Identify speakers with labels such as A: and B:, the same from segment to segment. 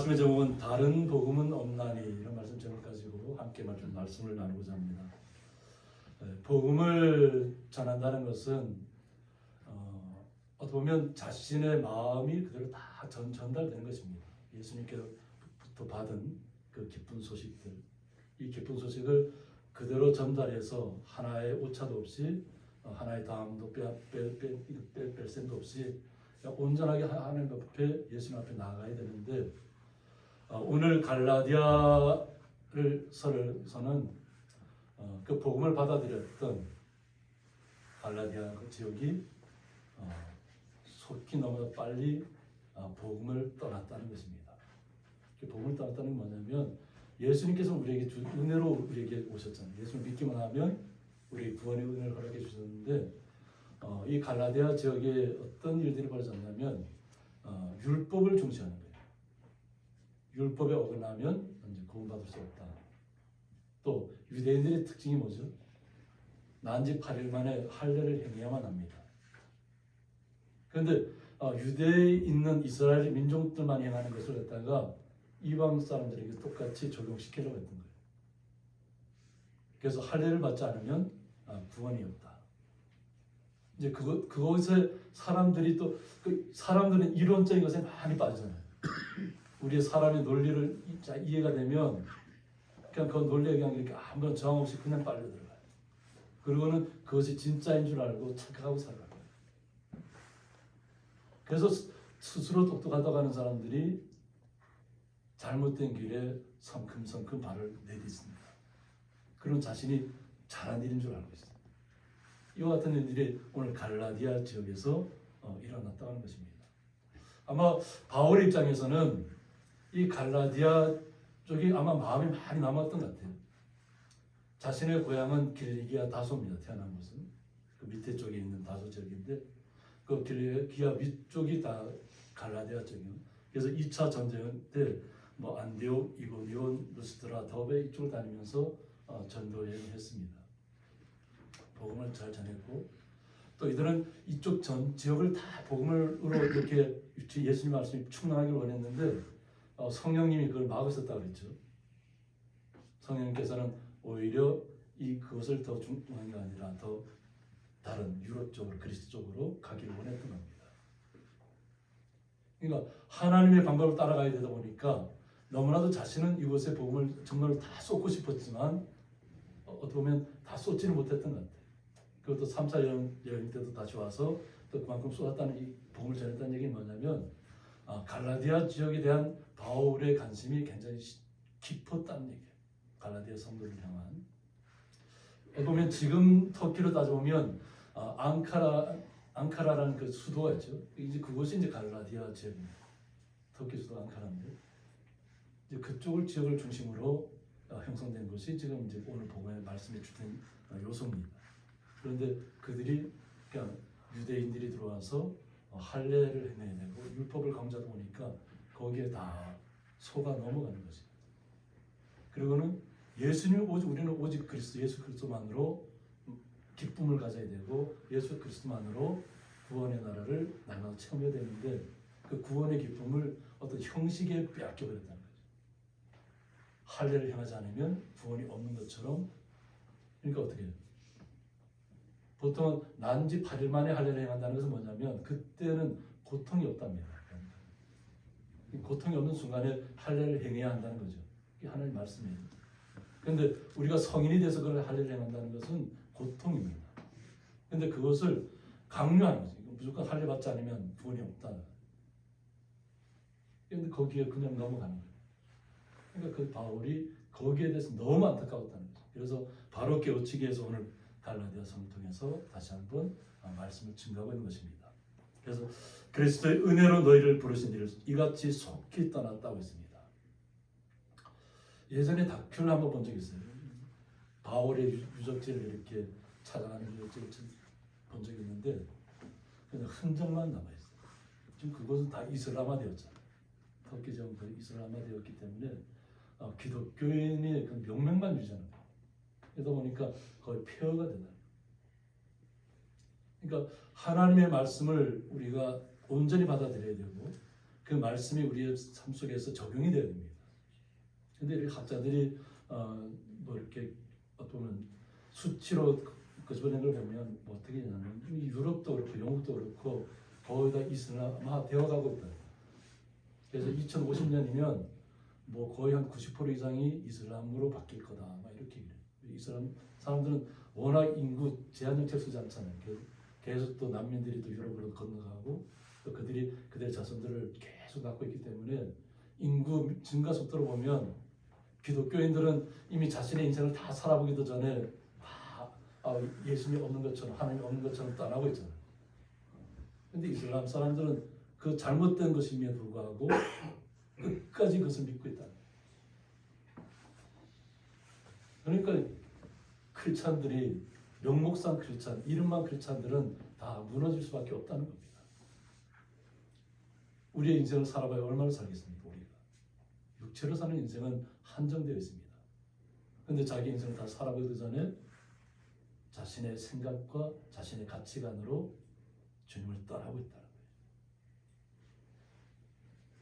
A: 말씀의 제목은 다른 복음은 없나니, 이런 말씀 제목 가지고 함께 말씀을 나누고자 합니다. 복음을 전한다는 것은 어떻게 보면 자신의 마음이 그대로 다 전달되는 것입니다. 예수님께로부터 받은 그 기쁜 소식들, 이 기쁜 소식을 그대로 전달해서 하나의 오차도 없이, 하나의 담도 뺄 셈도 없이 온전하게 하나님 앞에, 예수님 앞에 나가야 되는데, 오늘 갈라디아를 서는 그 복음을 받아들였던 갈라디아 그 지역이 속히 너무 빨리 복음을 떠났다는 것입니다. 복음을 떠났다는 건 뭐냐면, 예수님께서 우리에게 은혜로 우리에게 오셨잖아요. 예수를 믿기만 하면 우리에게 구원의 은혜를 허락해 주셨는데, 이 갈라디아 지역에 어떤 일들이 벌어졌냐면, 율법을 중시하는 거예요. 율법에 어긋나면 이제 구원받을 수 없다. 또 유대인들의 특징이 뭐죠? 난지 8일 만에 할례를 행해야만 합니다. 그런데 유대에 있는 이스라엘 민족들만 행하는 것을 갖다가 이방 사람들에게 똑같이 적용시키려고 했던 거예요. 그래서 할례를 받지 않으면 구원이 없다. 이제 그것에 사람들이 사람들은 이론적인 것에 많이 빠지잖아요. 우리의 사람의 논리를 이해가 되면 그냥 그 논리에 그냥 이렇게 아무런 저항 없이 그냥 빨려 들어가요. 그리고는 그것이 진짜인 줄 알고 착각하고 살아가요. 그래서 스스로 똑똑하다고 하는 사람들이 잘못된 길에 성큼성큼 발을 내딛습니다. 그런 자신이 잘한 일인 줄 알고 있어요. 이와 같은 일들이 오늘 갈라디아 지역에서 일어났다는 것입니다. 아마 바울의 입장에서는 이 갈라디아 쪽이 아마 마음이 많이 남았던 것 같아요. 자신의 고향은 길리기아 다소입니다. 태어난 곳은 그 밑에 쪽에 있는 다소 지역인데, 그 길리기아 위쪽이 다 갈라디아 지역이에요. 그래서 2차 전쟁 때 안디옥, 이고니온, 루스드라, 더베 이쪽을 다니면서 전도 여행을 했습니다. 복음을 잘 전했고, 또 이들은 이쪽 전 지역을 다 복음으로 이렇게 예수님 말씀이 충만하기를 원했는데, 성령님이 그걸 막으셨다고 그랬죠. 성령님께서는 오히려 그것을 더 중요한 게 아니라 더 다른 유럽 쪽으로, 그리스 쪽으로 가기를 원했던 겁니다. 그러니까 하나님의 방법을 따라가야 되다 보니까 너무나도 자신은 이곳에 복음을 정말 다 쏟고 싶었지만 어떻게 보면 다 쏟지는 못했던 것 같아요. 그것도 3차 여행 때도 다시 와서 또 그만큼 쏟았다는 이 복음을 전했다는 얘기는 뭐냐면, 갈라디아 지역에 대한 바울의 관심이 굉장히 깊었다는 얘기예요. 갈라디아 성도를 향한. 보면 지금 터키로 따져보면 앙카라라는 그 수도가 있죠. 이제 그곳이 이제 갈라디아 지역입니다. 터키 수도 앙카라인데, 이제 그쪽을 지역을 중심으로 형성된 것이 지금 이제 오늘 복음의 말씀에 주된 요소입니다. 그런데 그들이 그냥 유대인들이 들어와서 할례를 해내야 되고 율법을 강조하다 보니까 거기에 다 속아 넘어가는 거지. 그리고는 우리는 오직 예수 그리스도만으로 기쁨을 가져야 되고, 예수 그리스도만으로 구원의 나라를 날마다 체험해야 되는데, 그 구원의 기쁨을 어떤 형식에 빼앗겨 버렸다는 거죠. 할례를 행하지 않으면 구원이 없는 것처럼. 그러니까 어떻게 해요? 보통은 난지 8일 만에 할례를 행한다는 것은 뭐냐면, 그때는 고통이 없답니다. 고통이 없는 순간에 할례를 행해야 한다는 거죠. 이게 하나님의 말씀이에요. 그런데 우리가 성인이 돼서 그걸 할례를 행한다는 것은 고통입니다. 그런데 그것을 강요하는 거죠. 무조건 할례 받지 않으면 구원이 없다. 그런데 거기에 그냥 넘어가는 거예요. 그러니까 그 바울이 거기에 대해서 너무 안타까웠다는 거죠. 그래서 바로 깨우치기 위해서 오늘 갈라디아 성을 통해서 다시 한번 말씀을 증거하고 있는 것입니다. 그래서 그리스도의 은혜로 너희를 부르신 이를 이같이 속히 떠났다고 했습니다. 예전에 다큐를 한번 본 적이 있어요. 바울의 유적지를 이렇게 찾아가는 유적지를 본 적이 있는데, 그냥 흔적만 남아있어요. 지금 그것은 다 이슬람화되었잖아요. 터키 지역은 이슬람화되었기 때문에 기독교인의 그 명맥만 유지하는 거예요. 그러다 보니까 거의 폐허가 되다. 그러니까 하나님의 말씀을 우리가 온전히 받아들여야 되고, 그 말씀이 우리의 삶 속에서 적용이 되어야 됩니다. 근데 학자들이 뭐 이렇게 보면 수치로 끄집어낸 걸 보면 뭐 어떻게 되냐면 유럽도 그렇고 영국도 그렇고 거의 다 이슬람화 되어가고 있다. 그래서 2050년이면 뭐 거의 한 90% 이상이 이슬람으로 바뀔 거다. 막 이렇게 얘기해요. 이슬람 사람들은 워낙 인구 제한적 철수지 않잖아요. 계속 또 난민들이 또 유럽으로 건너가고 또 그들이 그들의 자손들을 계속 낳고 있기 때문에 인구 증가 속도로 보면 기독교인들은 이미 자신의 인생을 다 살아보기도 전에 다 예수님이 없는 것처럼 하나님이 없는 것처럼 떠나고 있잖아요. 근데 이슬람 사람들은 그 잘못된 것임에 불구하고 끝까지 그것을 믿고 있다. 그러니까 크리스찬들이 명목상 크리스찬, 이름만 크리스찬들은 다 무너질 수밖에 없다는 겁니다. 우리의 인생을 살아봐야 얼마나 살겠습니까? 우리가 육체로 사는 인생은 한정되어 있습니다. 그런데 자기 인생을 다 살아보기 전에 자신의 생각과 자신의 가치관으로 주님을 떠나고 있다는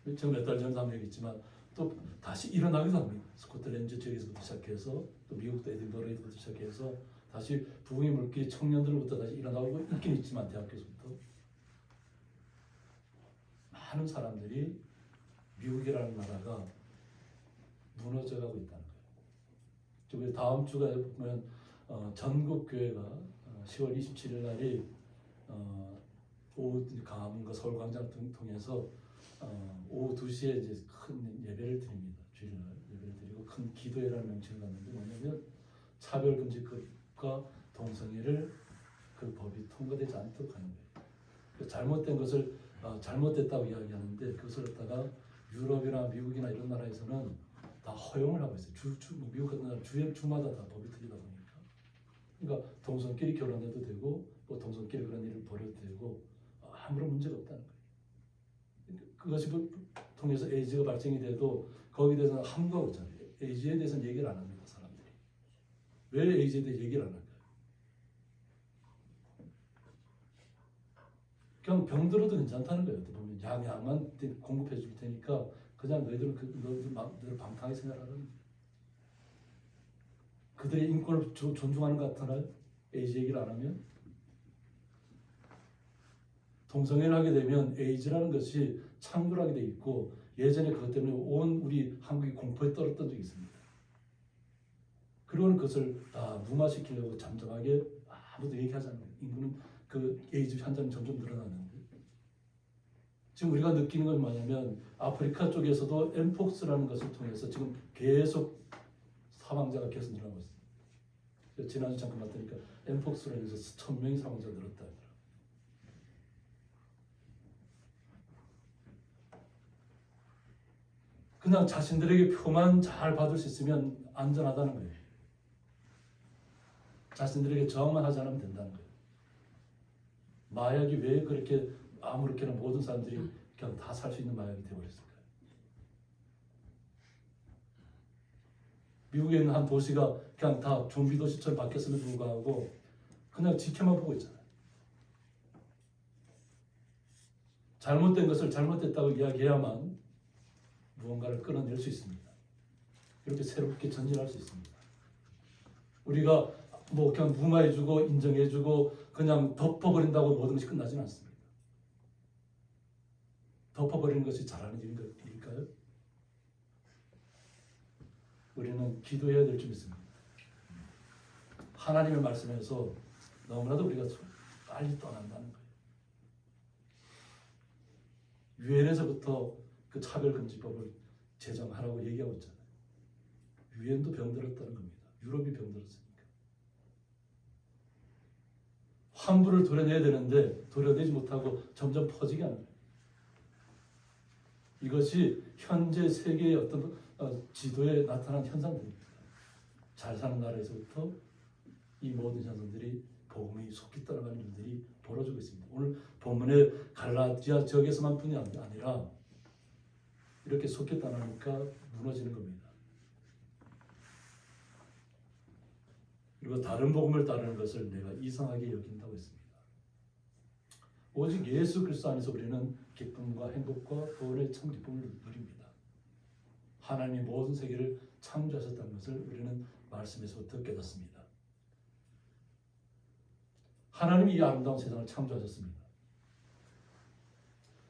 A: 거예요. 제가 몇 달 전에 한번 얘기했지만 또 다시 일어나기도 합니다. 스코틀랜드 지역에서부터 시작해서 또 미국도 에딘버러에서부터 시작해서 다시 부흥의 물길 청년들부터 다시 일어나고 있긴 있지만 대학교에서부터 많은 사람들이 미국이라는 나라가 무너져가고 있다는 거예요. 다음 주가 보면 전국 교회가 10월 27일 날이 오후 강화문과 서울광장 통해서 오후 2시에 이제 큰 예배를 드립니다. 주일날 예배를 드리고 큰 기도회라는 명칭을 갖는데 뭐냐면 차별금지법과 동성애를 그 법이 통과되지 않도록 하는 거예요. 잘못된 것을 잘못됐다고 이야기하는데 그것을 갖다가 유럽이나 미국이나 이런 나라에서는 다 허용을 하고 있어요. 미국 같은 나라 주마다 다 법이 틀리다 보니까. 그러니까 동성끼리 결혼해도 되고 뭐 동성끼리 그런 일을 벌여도 되고 아무런 문제가 없다는 거예요. 그것이 통해서 에이즈가 발생이 돼도 거기에 대해서는 함구하고 있잖아요. 에이즈에 대해서는 얘기를 안 합니다. 사람들이. 왜 에이즈에 대해 얘기를 안 할까요? 그냥 병들어도 괜찮다는 거예요. 보면 약만 공급해 줄 테니까 그냥 너희들은 너희들 마음대로 방탕하게 생각하라는 거예요. 그들의 인권을 존중하는 것 같아요. 에이즈 얘기를 안 하면. 동성애를 하게 되면 에이즈라는 것이 창궐하게 돼 있고 예전에 그것 때문에 온 우리 한국이 공포에 떨었던 적이 있습니다. 그리고는 그것을 다 무마시키려고 잠잠하게 아무도 얘기하지 않는 거예요. 인구는 그 에이즈 환자는 점점 늘어나는데 지금 우리가 느끼는 건 뭐냐면 아프리카 쪽에서도 엠폭스라는 것을 통해서 지금 계속 사망자가 계속 늘어나고 있어요. 지난주 잠깐 봤더니까 엠폭스로 인해서 1,000명이 사망자가 늘었다 하더라고요. 그냥 자신들에게 표만 잘 받을 수 있으면 안전하다는 거예요. 자신들에게 저항만 하지 않으면 된다는 거예요. 마약이 왜 그렇게 아무렇게나 모든 사람들이 그냥 다 살 수 있는 마약이 되어버렸을까요? 미국에 있는 한 도시가 그냥 다 좀비 도시처럼 바뀌었음에도 불구하고 그냥 지켜만 보고 있잖아요. 잘못된 것을 잘못됐다고 이야기해야만 무언가를 끌어낼 수 있습니다. 이렇게 새롭게 전진할 수 있습니다. 우리가 뭐 그냥 무마해주고 인정해주고 그냥 덮어버린다고 모든 것이 끝나지는 않습니다. 덮어버리는 것이 잘하는 일일까요? 우리는 기도해야 될 줄 믿습니다. 하나님의 말씀에서 너무나도 우리가 빨리 떠난다는 거예요. 유엔에서부터 그 차별금지법을 제정하라고 얘기하고 있잖아요. 유엔도 병들었다는 겁니다. 유럽이 병들었으니까. 환부를 도려내야 되는데 도려내지 못하고 점점 퍼지게 하는 거예요. 이것이 현재 세계의 어떤 지도에 나타난 현상들입니다. 잘 사는 나라에서부터 이 모든 현상들이 복음이 속히 따라가는 일들이 벌어지고 있습니다. 오늘 본문의 갈라디아 지역에서만 뿐이 아니라 이렇게 속히 따라가니까 무너지는 겁니다. 그리고 다른 복음을 따르는 것을 내가 이상하게 여긴다고 했습니다. 오직 예수 그리스도 안에서 우리는 기쁨과 행복과 구원의 참 기쁨을 누립니다. 하나님이 모든 세계를 창조하셨다는 것을 우리는 말씀에서부터 깨닫습니다. 하나님이 이 아름다운 세상을 창조하셨습니다.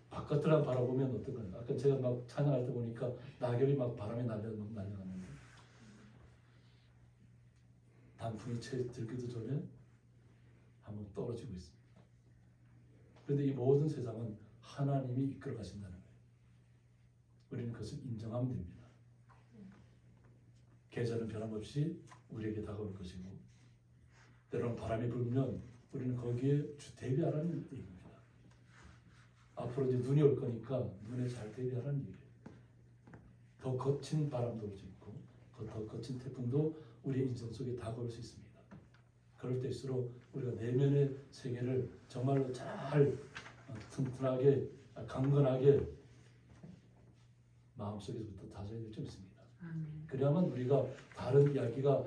A: 바깥을 바라보면 어떨까요? 아까 제가 막 찬양할 때 보니까 낙엽이 막 바람에 날려가는데 단풍이 채 들기도 전에 한번 떨어지고 있습니다. 그런데 이 모든 세상은 하나님이 이끌어 가신다는 거예요. 우리는 그것을 인정하면 됩니다. 계절은 변함없이 우리에게 다가올 것이고 때로는 바람이 불면 우리는 거기에 대비하라는 얘기입니다. 앞으로 이제 눈이 올 거니까 눈에 잘 대비하라는 얘기예요. 더 거친 바람도 올 수 있고 더 거친 태풍도 우리의 인생 속에 다가올 수 있습니다. 그럴 때일수록 우리가 내면의 세계를 정말로 잘 튼튼하게 강건하게 마음속에서부터 다져야 될 점 있습니다. 그래야만 우리가 다른 이야기가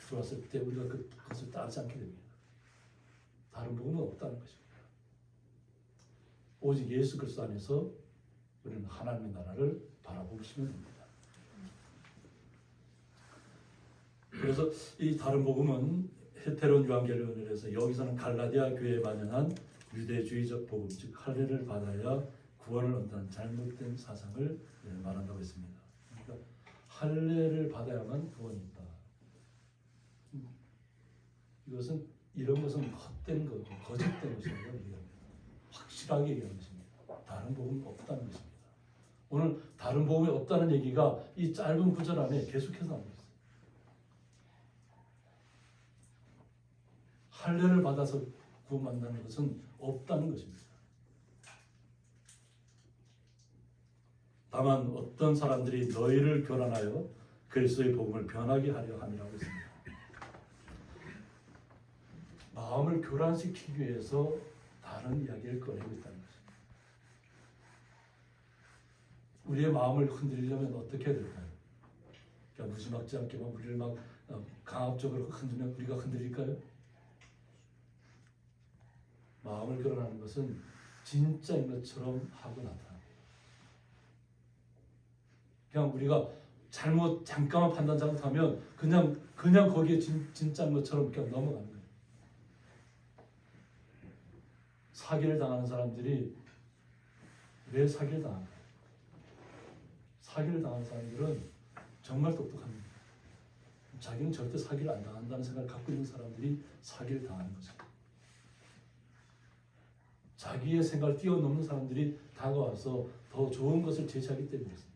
A: 들어왔을 때 우리가 그것을 따르지 않게 됩니다. 다른 복음은 없다는 것입니다. 오직 예수 그리스도 안에서 우리는 하나님의 나라를 바라보시면 됩니다. 그래서 이 다른 복음은 헤테론 유한겔리온을 해서 여기서는 갈라디아 교회에 만연한 유대주의적 복음, 즉 할례를 받아야 구원을 얻는 잘못된 사상을 말한다고 했습니다. 그러니까 할례를 받아야만 구원이 있다. 이것은 이런 것은 헛된 거고 거짓된 것이라고 얘기합니다. 확실하게 얘기하는 것입니다. 다른 복음이 없다는 것입니다. 오늘 다른 복음이 없다는 얘기가 이 짧은 구절 안에 계속해서 나오고 있어요. 할례를 받아서 구원받는 것은 없다는 것입니다. 다만 어떤 사람들이 너희를 교란하여 그리스도의 복음을 변하게 하려 함이라고 했습니다. 마음을 교란시키기 위해서 다른 이야기를 꺼내고 있다는 것입니다. 우리의 마음을 흔들리려면 어떻게 해야 될까요? 그러니까 무지막지 않게 우리를 막 강압적으로 흔들면 우리가 흔들릴까요? 마음을 교란하는 것은 진짜인 것처럼 하고 나타납니다. 그냥 우리가 잠깐만 판단 잘못하면 그냥 거기에 진짜인 것처럼 그냥 넘어가는 거예요. 사기를 당하는 사람들이 왜 사기를 당할까요? 사기를 당하는 사람들은 정말 똑똑합니다. 자기는 절대 사기를 안 당한다는 생각을 갖고 있는 사람들이 사기를 당하는 거죠. 자기의 생각을 뛰어넘는 사람들이 다가와서 더 좋은 것을 제시하기 때문이었습니다.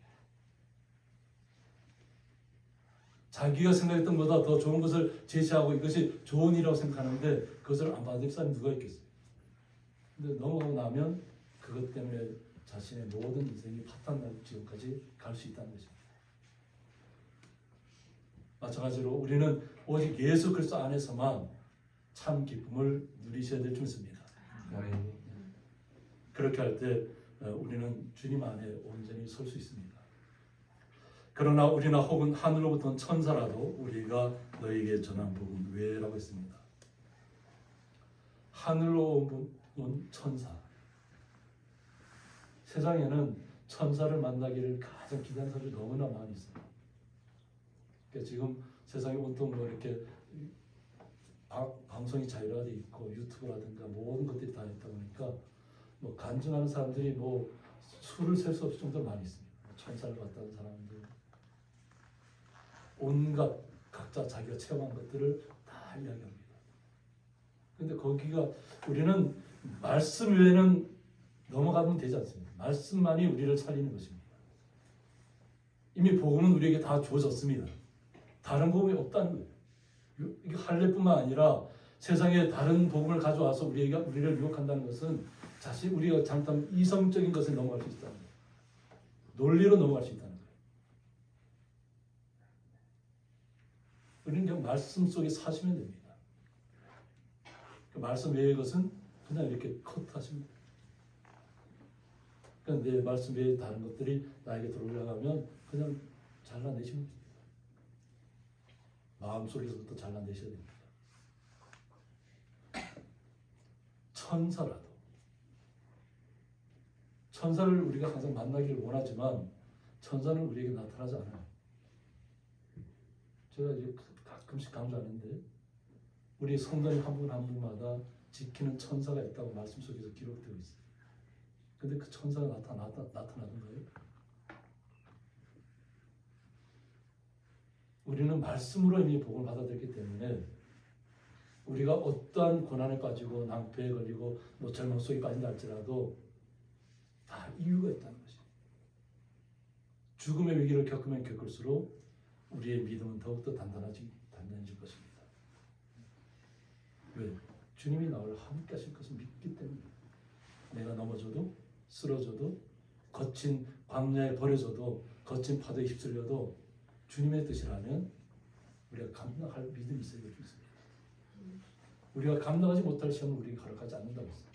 A: 자기가 생각했던 것보다 더 좋은 것을 제시하고 이것이 좋은 일이라고 생각하는데 그것을 안 받을 사람이 누가 있겠어요? 근데 넘어가고 나면 그것 때문에 자신의 모든 인생이 파탄날 지경까지 갈 수 있다는 것입니다. 마찬가지로 우리는 오직 예수 그리스도 안에서만 참 기쁨을 누리셔야 될 줄 믿습니다. 그렇게 할 때 우리는 주님 안에 온전히 설 수 있습니다. 그러나 우리나 혹은 하늘로부터 온 천사라도 우리가 너에게 전한 복음 외라고 했습니다. 하늘로 온 천사. 세상에는 천사를 만나기를 가장 기대하는 사람들이 너무나 많이 있어요. 그러니까 지금 세상에 온통 이렇게 방송이 자유화되어 있고 유튜브라든가 모든 것들이 다 있다 보니까 간증하는 사람들이 수를 셀 수 없을 정도로 많이 있습니다. 천사를 봤다는 사람들, 온갖 각자 자기가 체험한 것들을 다 이야기합니다. 그런데 거기가 우리는 말씀 외에는 넘어가면 되지 않습니다. 말씀만이 우리를 살리는 것입니다. 이미 복음은 우리에게 다 주어졌습니다. 다른 복음이 없다는 거예요. 이게 할례뿐만 아니라 세상에 다른 복음을 가져와서 우리를 유혹한다는 것은 사실 우리가 잘못하면 이성적인 것에 넘어갈 수 있다는 거예요. 논리로 넘어갈 수 있다는 거예요. 우리는 그냥 말씀 속에 사시면 됩니다. 그 말씀 외의 것은 그냥 이렇게 컷하시면 돼요. 그냥 내 말씀 외에 다른 것들이 나에게 들어오려면 그냥 잘라내시면 됩니다. 마음속에서부터 잘라내셔야 됩니다. 천사라도 천사를 우리가 항상 만나기를 원하지만 천사는 우리에게 나타나지 않아요. 제가 이제 가끔씩 강조하는데 우리 성도님 한 분 한 분마다 지키는 천사가 있다고 말씀 속에서 기록되어 있어요. 근데 그 천사가 나타나던가요? 우리는 말씀으로 이미 복음을 받아들였기 때문에 우리가 어떠한 고난에 빠지고 낭패에 걸리고 뭐 절망 속에 빠진다 할지라도 다 이유가 있다는 것이. 죽음의 위기를 겪으면 겪을수록 우리의 믿음은 더욱더 단단해질 것입니다. 왜? 주님이 나를 함께 하실 것을 믿기 때문에. 내가 넘어져도 쓰러져도 거친 광야에 버려져도 거친 파도에 휩쓸려도 주님의 뜻이라면 우리가 감당할 믿음이 있어야 될 수 있습니다. 우리가 감당하지 못할 시험을 우리에게 허락하지 않는다고 했습니다.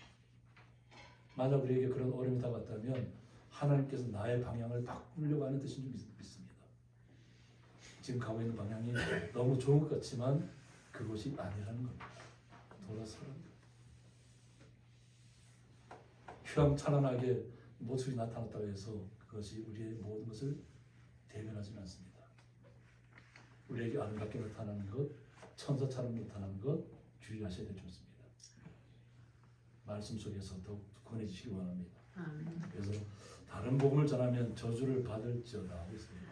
A: 만약 우리에게 그런 어려움이 다가왔다면 하나님께서 나의 방향을 바꾸려고 하는 뜻인 줄 믿습니다. 지금 가고 있는 방향이 너무 좋은 것 같지만 그것이 아니라는 겁니다. 돌아서라는 겁니다. 휘황찬란하게 모습이 나타났다고 해서 그것이 우리의 모든 것을 대변하지는 않습니다. 우리에게 아름답게 나타나는 것, 천사처럼 나타나는 것 주의하셔야 될 것입니다. 말씀 속에서 더욱 권해주시기 원합니다. 그래서 다른 복음을 전하면 저주를 받을지어다 하고 있습니다.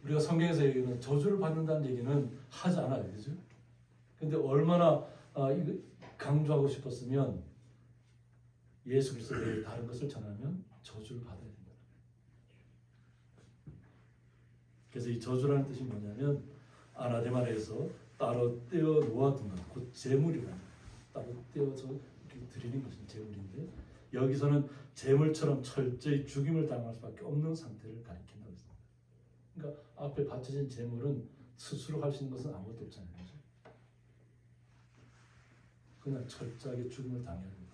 A: 우리가 성경에서 얘기하는 저주를 받는다는 얘기는 하지 않아요, 그죠? 근데 얼마나 강조하고 싶었으면 예수 그리스도 외에 다른 것을 전하면 저주를 받아야 된다. 그래서 이 저주라는 뜻이 뭐냐면 아나데마에서 따로 떼어 놓아둔 것, 곧 재물이라는 따로 떼어서 드리는 것이 재물인데 여기서는 재물처럼 철저히 죽임을 당할 수밖에 없는 상태를 가리킨다고 했습니다. 그러니까 앞에 바쳐진 재물은 스스로 할 수 있는 것은 아무것도 없잖아요. 그렇죠? 그냥 철저하게 죽임을 당해야 됩니다.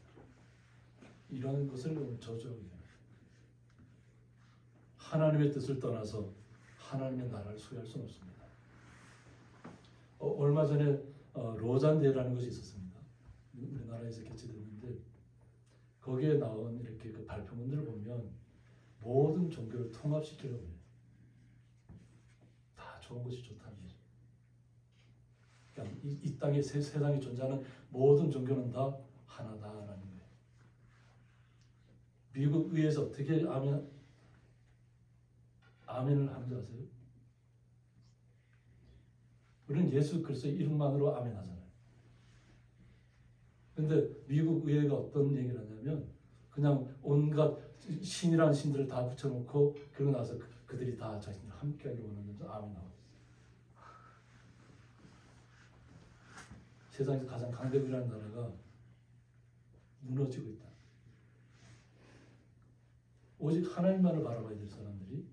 A: 이런 것을 저주하고 있어요. 하나님의 뜻을 떠나서 하나님의 나라를 소유할 수는 없습니다. 얼마 전에 로잔대회라는 것이 있었습니다. 우리나라에서 개최됐는데 거기에 나온 이렇게 그 발표문들을 보면 모든 종교를 통합시키려고 해요. 다 좋은 것이 좋다는 거죠. 그러니까 이 땅에 세상에 존재하는 모든 종교는 다 하나다라는 거예요. 미국 의회에서 어떻게 아멘을 하는지 아세요? 우리는 예수 그리스도의 이름만으로 아멘 하잖아요. 근데 미국 의회가 어떤 얘기를 하냐면 그냥 온갖 신이라는 신들을 다 붙여놓고 그러고 나서 그들이 다 자신들 함께하기 원하면서 아멘 하고 있어요. 세상에서 가장 강대국이라는 나라가 무너지고 있다. 오직 하나님만을 바라봐야 될 사람들이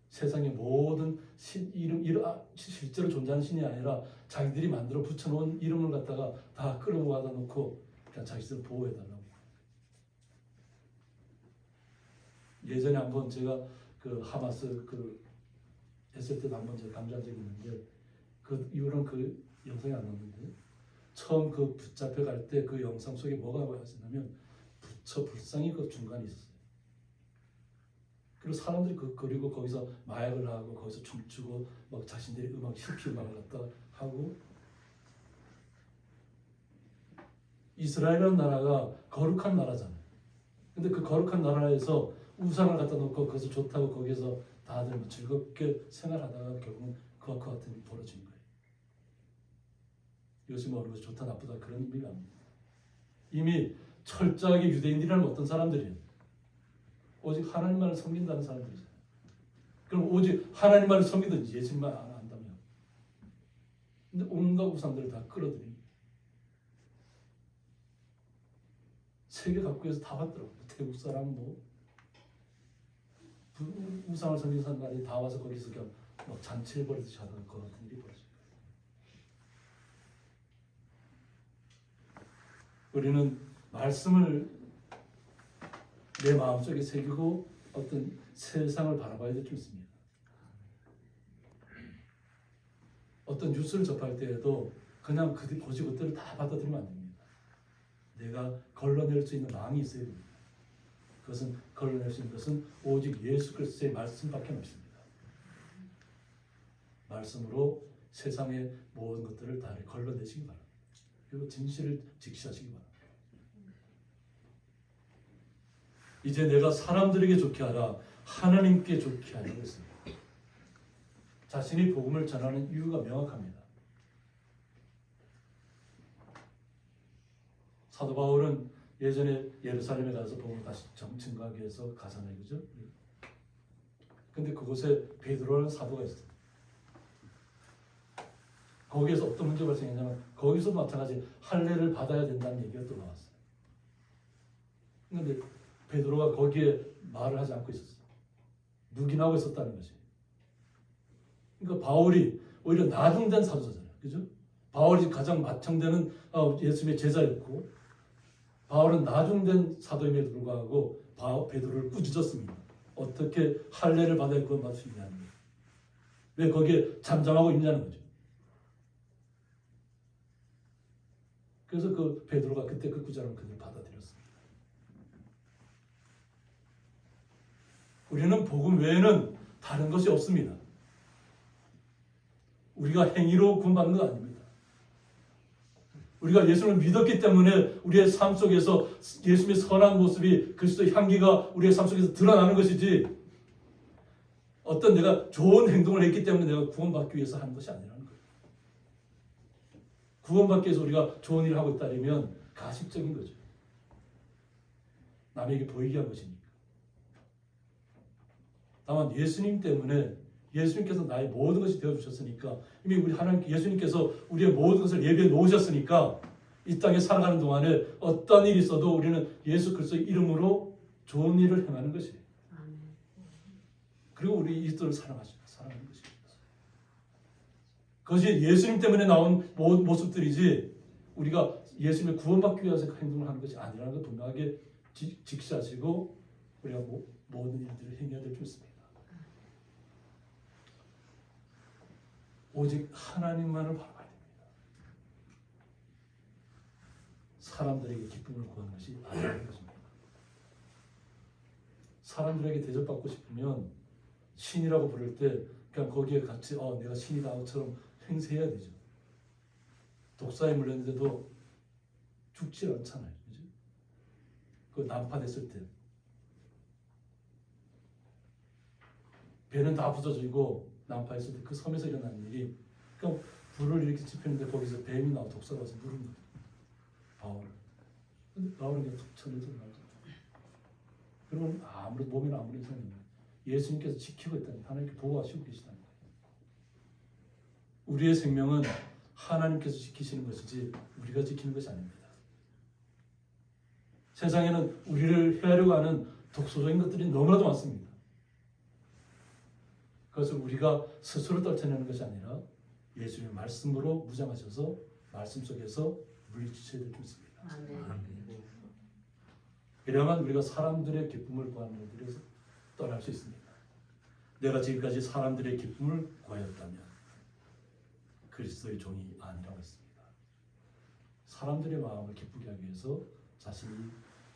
A: 세상의 모든 실제로 존재하는 신이 아니라 자기들이 만들어 붙여놓은 이름을 갖다가 다 끌어모아다 놓고 그냥 자기들 보호해달라고. 예전에 한번 제가 그 하마스 했을 때도 한번 제가 강조한 적이 있는데 그 이후로는 그 영상이 안 나왔는데 처음 그 붙잡혀 갈 때 그 영상 속에 뭐가 있었냐면 부처 불상이 그 중간에 있었어요. 그리고 사람들이 그리고 거기서 마약을 하고 거기서 춤추고 막 자신들의 히피 음악을 갖다 하고 이스라엘이라는 나라가 거룩한 나라잖아요. 근데 그 거룩한 나라에서 우상을 갖다 놓고 그것을 좋다고 거기서 다들 뭐 즐겁게 생활하다가 결국은 그와 같은 일이 벌어진 거예요. 이것이 뭐 좋다 나쁘다 그런 의미가 아닙니다. 이미 철저하게 유대인들이라는 어떤 사람들이에요. 오직 하나님만을 섬긴다는 사람들이잖아요. 그럼 오직 하나님만을 섬기든 예수님만 안 한다면 근데 온갖 우상들을 다 끌어들인 세계 각국에서 다 왔더라고요. 태국 사람 우상을 섬기는 사람들이 다 와서 거기서 그냥 막 잔치를 벌이듯이 하다가 그 같은 일이 벌어져요. 우리는 말씀을 내 마음속에 새기고 어떤 세상을 바라봐야 될 줄 있습니다. 어떤 뉴스를 접할 때에도 그냥 고지고대로 다 받아들이면 안 됩니다. 내가 걸러낼 수 있는 망이 있어야 됩니다. 그것은 걸러낼 수 있는 것은 오직 예수 그리스도의 말씀밖에 없습니다. 말씀으로 세상의 모든 것들을 다 걸러내시기 바랍니다. 그리고 진실을 직시하시기 바랍니다. 이제 내가 사람들에게 좋게 하라, 하나님께 좋게 하라고 했습니다. 자신이 복음을 전하는 이유가 명확합니다. 사도 바울은 예전에 예루살렘에 가서 복음을 다시 증거하기 위해서 가잖아요, 그죠? 근데 그곳에 베드로라는 사도가 있어요. 거기에서 어떤 문제가 발생했냐면 거기서 마찬가지 할례를 받아야 된다는 얘기가 또 나왔어요. 그런데 베드로가 거기에 말을 하지 않고 있었어요. 묵인하고 있었다는 거지. 그러니까 바울이 오히려 나중된 사도잖아요, 그죠? 바울이 가장 마청되는 예수님의 제자였고, 바울은 나중된 사도임에도 불구하고 베드로를 꾸짖었습니다. 어떻게 할례를 받아야 그걸 받을 수 있냐는 거예요. 왜 거기에 잠잠하고 있냐는 거죠. 그래서 그 베드로가 그때 그 구절을 그대로 받아들였습니다. 우리는 복음 외에는 다른 것이 없습니다. 우리가 행위로 구원받는 거 아닙니다. 우리가 예수를 믿었기 때문에 우리의 삶 속에서 예수님의 선한 모습이 그리스도의 향기가 우리의 삶 속에서 드러나는 것이지, 어떤 내가 좋은 행동을 했기 때문에 내가 구원받기 위해서 하는 것이 아니라는 거예요. 구원받기 위해서 우리가 좋은 일을 하고 있다면 가식적인 거죠. 남에게 보이게 한 것이니까. 다만 예수님 때문에, 예수님께서 나의 모든 것이 되어주셨으니까, 이미 우리 하나님 예수님께서 우리의 모든 것을 예비해 놓으셨으니까 이 땅에 살아가는 동안에 어떤 일이 있어도 우리는 예수 그리스도의 이름으로 좋은 일을 행하는 것이에요. 그리고 우리 이들을 사랑하는 것입니다. 그것이 예수님 때문에 나온 모습들이지, 우리가 예수님을 구원받기 위해서 행동을 하는 것이 아니라는 걸 분명하게 직시하시고 우리가 모든 일들을 행해야 될 줄 있습니다. 오직 하나님만을 바라봐야 됩니다. 사람들에게 기쁨을 구하는 것이 아니라는 것입니다. 사람들에게 대접받고 싶으면 신이라고 부를 때 그냥 거기에 같이 내가 신이다처럼 행세해야 되죠. 독사에 물렸는데도 죽지 않잖아요, 그죠? 그 난파됐을 때 배는 다 부서지고 난파했을 때 그 섬에서 일어난 일이, 그러니까 불을 이렇게 지폈는데 거기서 뱀이 나와 독사가 와서 누른 거예요, 바울을. 근데 바울은 그냥 툭 쳐내서 나가죠. 그러면 아무리 몸에는 아무리 이상이 없는, 예수님께서 지키고 있다니, 하나님께 보호하시고 계시다는 거예요. 우리의 생명은 하나님께서 지키시는 것이지 우리가 지키는 것이 아닙니다. 세상에는 우리를 해하려고 하는 독소적인 것들이 너무나도 많습니다. 그것을 우리가 스스로 떨쳐내는 것이 아니라 예수님의 말씀으로 무장하셔서 말씀 속에서 물리치셔야 될 줄 있습니다. 그래야만 우리가 사람들의 기쁨을 구하는 것들에서 떠날 수 있습니다. 내가 지금까지 사람들의 기쁨을 구하였다면 그리스도의 종이 아니라고 했습니다. 사람들의 마음을 기쁘게 하기 위해서 자신이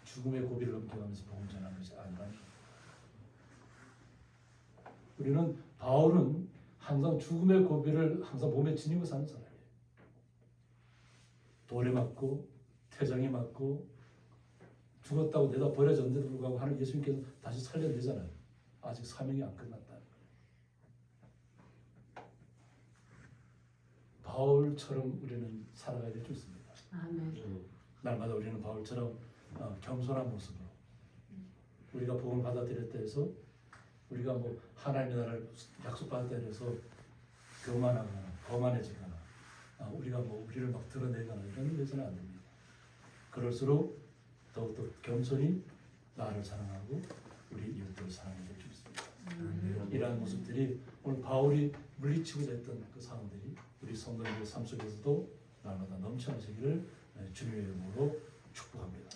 A: 죽음의 고비를 넘겨가면서 복음 전하는 것이 아니라는 것입니다. 우리는, 바울은 항상 죽음의 고비를 항상 몸에 지니고 사는 사람이에요. 돌에 맞고 태장에 맞고 죽었다고 내다 버려졌는데도 불구하고 하나님 예수님께서 다시 살려내잖아요. 아직 사명이 안 끝났다는 거예요. 바울처럼 우리는 살아가야 될 줄 있습니다.
B: 아멘.
A: 날마다 우리는 바울처럼 겸손한 모습으로 우리가 복음을 받아들였다 해서 우리가 하나님의 나라를 약속받았다 해서 교만하거나 거만해지거나 우리가 우리를 막 드러내거나 이런 일 해서는 안 됩니다. 그럴수록 더욱더 겸손히 나를 사랑하고 우리 이웃들을 사랑해야 될 줄 있습니다. 이러한 모습들이 오늘 바울이 물리치고자 했던 그 상황들이 우리 성도님의 삶 속에서도 날마다 넘쳐나시기를 주님의 이름으로 축복합니다.